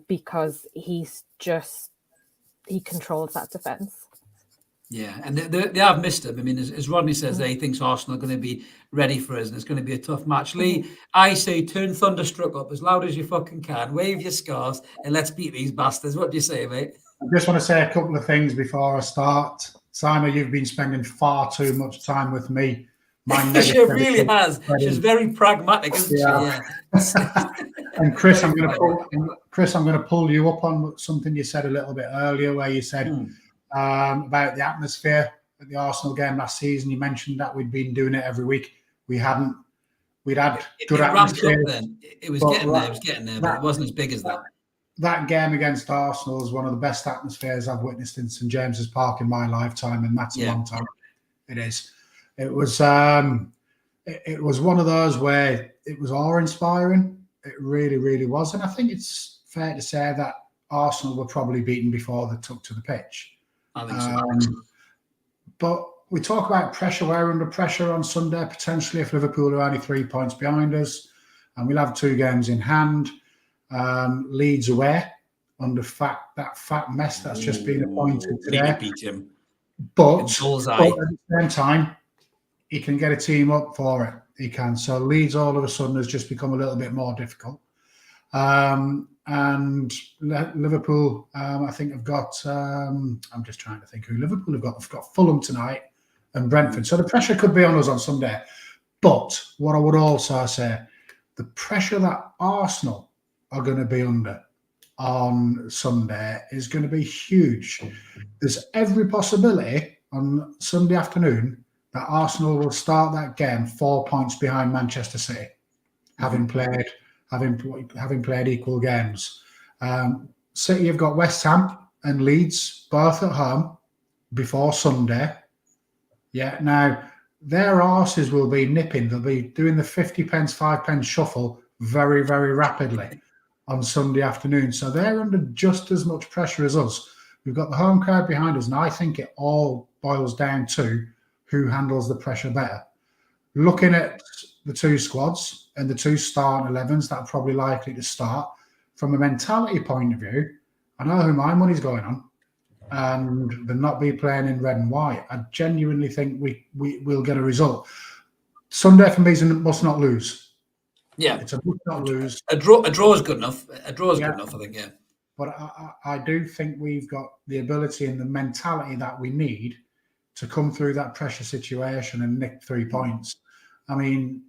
because he controls that defence. Yeah, and they have missed him. I mean, as Rodney says, he thinks Arsenal are going to be ready for us, and it's going to be a tough match. Lee, I say turn Thunderstruck up as loud as you fucking can, wave your scarves, and let's beat these bastards. What do you say, mate? I just want to say a couple of things before I start. Simon, you've been spending far too much time with me. She really has. She's very pragmatic, isn't she? Yeah. And Chris, I'm going to pull you up on something you said a little bit earlier, where you said about the atmosphere at the Arsenal game last season. You mentioned that we'd been doing it every week. We hadn't. We'd had good atmosphere. It was getting there, but it wasn't as big as that. That game against Arsenal is one of the best atmospheres I've witnessed in St James's Park in my lifetime, and that's a long time. It is. It was one of those where it was awe-inspiring. It really, really was. And I think it's fair to say that Arsenal were probably beaten before they took to the pitch. I think so. But we talk about pressure. We're under pressure on Sunday, potentially, if Liverpool are only 3 points behind us. And we'll have 2 games in hand. Leeds away under that fat mess that's just been appointed today. Beat him. But at the same time, he can get a team up for it. He can. So Leeds all of a sudden has just become a little bit more difficult. And Liverpool, I think have got, I'm just trying to think who Liverpool have got. They've got Fulham tonight and Brentford. So the pressure could be on us on Sunday. But what I would also say, the pressure that Arsenal are going to be under on Sunday is going to be huge. There's every possibility on Sunday afternoon that Arsenal will start that game 4 points behind Manchester City, having played having played equal games. City have got West Ham and Leeds both at home before Sunday. Yeah, now their arses will be nipping. They'll be doing the 50 pence, 5 pence shuffle very, very rapidly on Sunday afternoon. So they're under just as much pressure as us. We've got the home crowd behind us, and I think it all boils down to who handles the pressure better. Looking at the two squads and the two starting 11s that are probably likely to start, from a mentality point of view, I know who my money's going on, and they'll not be playing in red and white. I genuinely think we'll get a result. Sunday for me is a must not lose. Yeah, it's a must not lose. A draw is good enough. A draw is good enough, I think. Yeah, but I do think we've got the ability and the mentality that we need to come through that pressure situation and nick 3 points. I mean,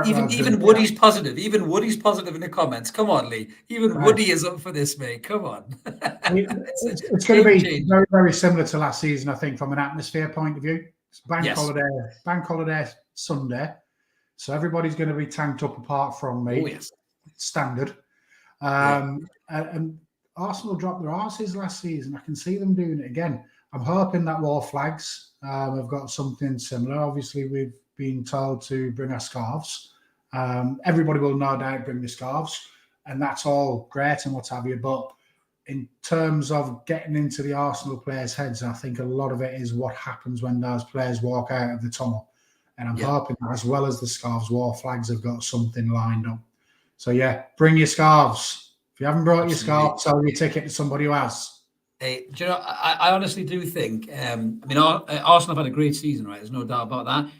even Woody's positive. Even Woody's positive in the comments. Come on, Lee. Even Woody is up for this, mate. Come on. It's going to be very, very similar to last season, I think, from an atmosphere point of view. It's bank holiday Sunday, so everybody's going to be tanked up apart from me. Oh, yes. Standard. And Arsenal dropped their arses last season. I can see them doing it again. I'm hoping that War Flags have got something similar. Obviously, we've been told to bring our scarves. Everybody will no doubt bring the scarves, and that's all great and what have you. But in terms of getting into the Arsenal players' heads, I think a lot of it is what happens when those players walk out of the tunnel. And I'm hoping that as well as the scarves, War Flags have got something lined up. So, yeah, bring your scarves. If you haven't brought your scarf, sell your ticket to somebody else. Hey, do you know, I honestly do think, Arsenal have had a great season, right? There's no doubt about that.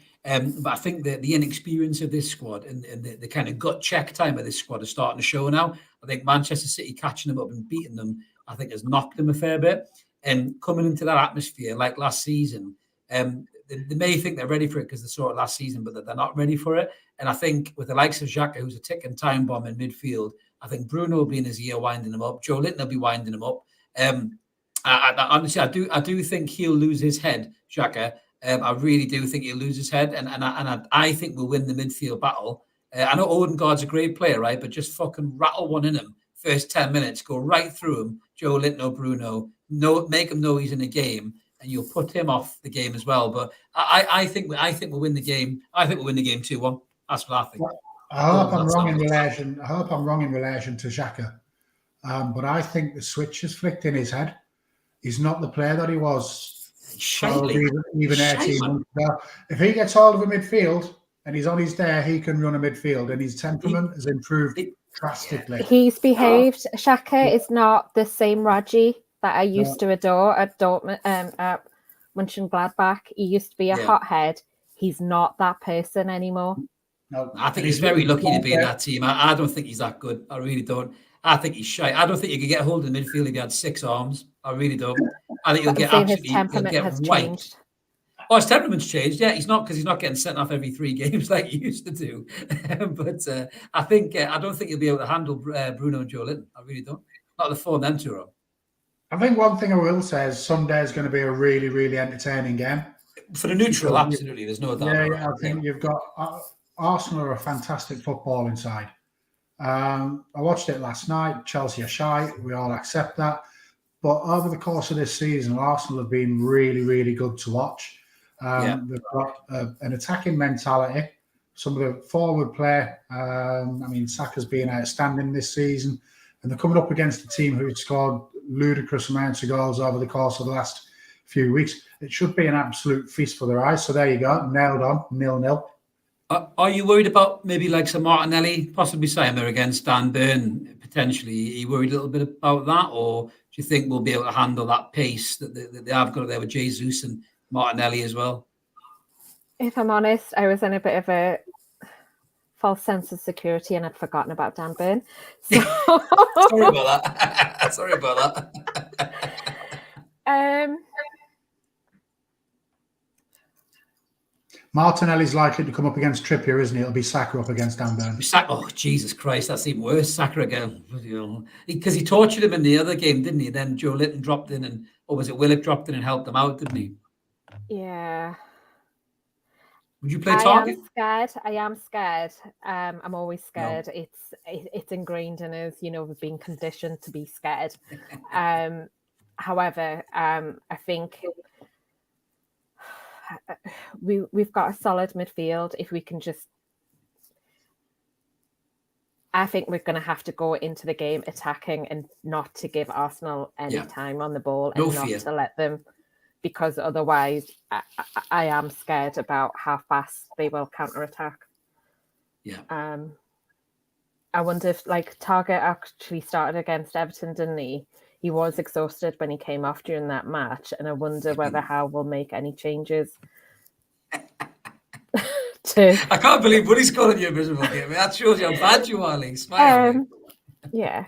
But I think that the inexperience of this squad and the kind of gut check time of this squad is starting to show now. I think Manchester City catching them up and beating them, I think, has knocked them a fair bit. And coming into that atmosphere like last season, they may think they're ready for it because they saw it last season, but they're not ready for it. And I think with the likes of Xhaka, who's a ticking time bomb in midfield, I think Bruno will be in his ear winding him up. Joe Linton will be winding him up. Honestly, I do think he'll lose his head, Xhaka. I really do think he'll lose his head, and I think we'll win the midfield battle. I know Odegaard's a great player, right? But just fucking rattle one in him first 10 minutes, go right through him, Joe Linton or Bruno, make him know he's in the game, and you'll put him off the game as well. But I think we'll win the game. I think we'll win the game 2-1. That's what I think. I hope I'm wrong in relation to Xhaka, but I think the switch is flicked in his head. He's not the player that he was even 18 months ago. If he gets hold of a midfield and he's on his day, he can run a midfield, and his temperament has improved drastically. He's behaved. Xhaka is not the same Raji that I used to adore at Dortmund, at Mönchengladbach. He used to be a hothead. He's not that person anymore. No, I think he's very lucky to be in that team. I don't think he's that good. I really don't. I think he's shy. I don't think you could get hold of the midfield if he had 6 arms. I really don't. I think his temperament has changed. Oh, his temperament's changed. Yeah, he's not, because he's not getting sent off every 3 games like he used to do. But I don't think he'll be able to handle Bruno and Joe Linton. I really don't. Not the 4 of them two. I think one thing I will say is Sunday is going to be a really, really entertaining game. For the neutral, absolutely. There's no doubt. Yeah, I think you've got Arsenal are a fantastic football inside. I watched it last night. Chelsea are shy. We all accept that. But over the course of this season, Arsenal have been really, really good to watch. They've got an attacking mentality. Some of the forward play. Saka's been outstanding this season. And they're coming up against a team who scored ludicrous amounts of goals over the course of the last few weeks. It should be an absolute feast for their eyes. So there you go. Nailed on. 0-0. Are you worried about maybe like some Martinelli, possibly Simon against Dan Burn, potentially? Are you worried a little bit about that? Or do you think we'll be able to handle that pace that they have got there with Jesus and Martinelli as well? If I'm honest, I was in a bit of a false sense of security and I'd forgotten about Dan Burn. So... Sorry about that. Sorry about that. Martinelli's likely to come up against Trippier, isn't he? It'll be Saka up against Dan Burn. Oh, Jesus Christ, that's even worse. Saka again. Because he tortured him in the other game, didn't he? Then Joe Linton dropped in, or was it Willock dropped in and helped them out, didn't he? Yeah. Would you play Target? I am scared. I'm always scared. No. It's ingrained in us. We've been conditioned to be scared. However, I think we've got a solid midfield. If we can just, I think we're going to have to go into the game attacking and not to give Arsenal any time on the ball and not to let them. Because otherwise, I am scared about how fast they will counterattack. Yeah. I wonder if Target actually started against Everton, didn't he? He was exhausted when he came off during that match, and I wonder whether Howe will make any changes. I can't believe Woody's calling you a miserable game. That shows you how bad you are, Lee. Smile. Yeah.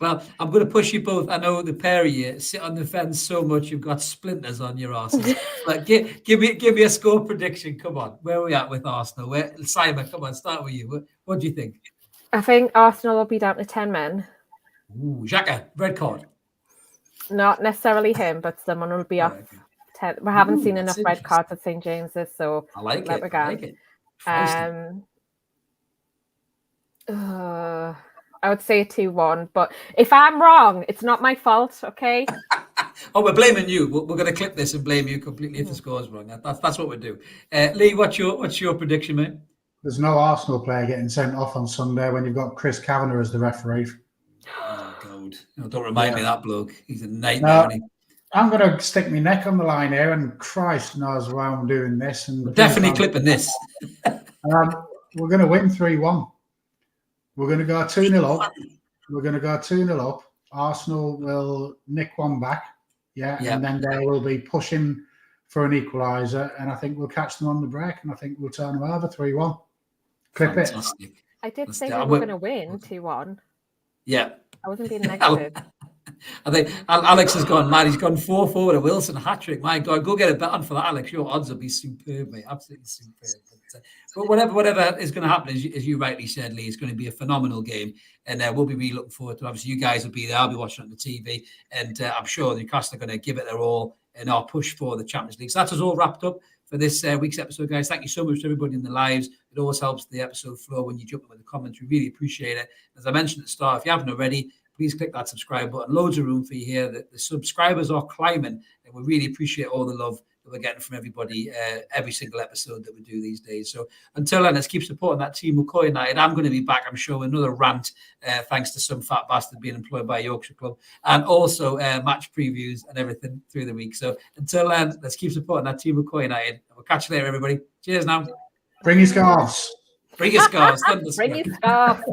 Well, I'm going to push you both. I know the pair of you sit on the fence so much you've got splinters on your asses. But give me a score prediction. Come on, where are we at with Arsenal? Simon, come on, start with you. What do you think? I think Arsenal will be down to 10 men. Ooh, Xhaka, red card. Not necessarily him, but someone will be off. 10. We haven't seen enough red cards at St James's, so I like it. I would say 2-1, but if I'm wrong, it's not my fault, okay? Oh, we're blaming you. We're going to clip this and blame you completely if the score's wrong. That's what we do. Lee, what's your prediction, mate? There's no Arsenal player getting sent off on Sunday when you've got Chris Kavanagh as the referee. Oh, God. No, don't remind me of that bloke. He's a nightmare. I'm going to stick my neck on the line here, and Christ knows why I'm doing this. And we're definitely clipping this. We're going to win 3-1. We're going to go 2-0 up. We're going to go 2-0 up. Arsenal will nick one back. And then they will be pushing for an equaliser, and I think we'll catch them on the break, and I think we'll turn them over 3-1. Clip Fantastic. It. I did say we were going to win 2-1. Yeah. I wasn't being negative. I think Alex has gone mad. He's gone 4-4 with a Wilson hat-trick. My God, go get a bet on for that, Alex. Your odds will be superb, mate. Absolutely superb. But whatever is going to happen, as you rightly said, Lee, it's going to be a phenomenal game. And we'll be really looking forward to it. Obviously, you guys will be there. I'll be watching it on the TV. And I'm sure Newcastle are going to give it their all in our push for the Champions League. So that's us all wrapped up for this week's episode, guys. Thank you so much to everybody in the lives. It always helps the episode flow when you jump in with the comments. We really appreciate it. As I mentioned at the start, if you haven't already, please click that subscribe button. Loads of room for you here. The subscribers are climbing, and we really appreciate all the love that we're getting from everybody every single episode that we do these days. So until then, let's keep supporting that team. McCoy United. I'm going to be back, I'm sure, with another rant, thanks to some fat bastard being employed by Yorkshire Club, and also match previews and everything through the week. So until then, let's keep supporting that team. McCoy United. We'll catch you later, everybody. Cheers now. Bring your scarves. Bring your scarves. Bring your scarves.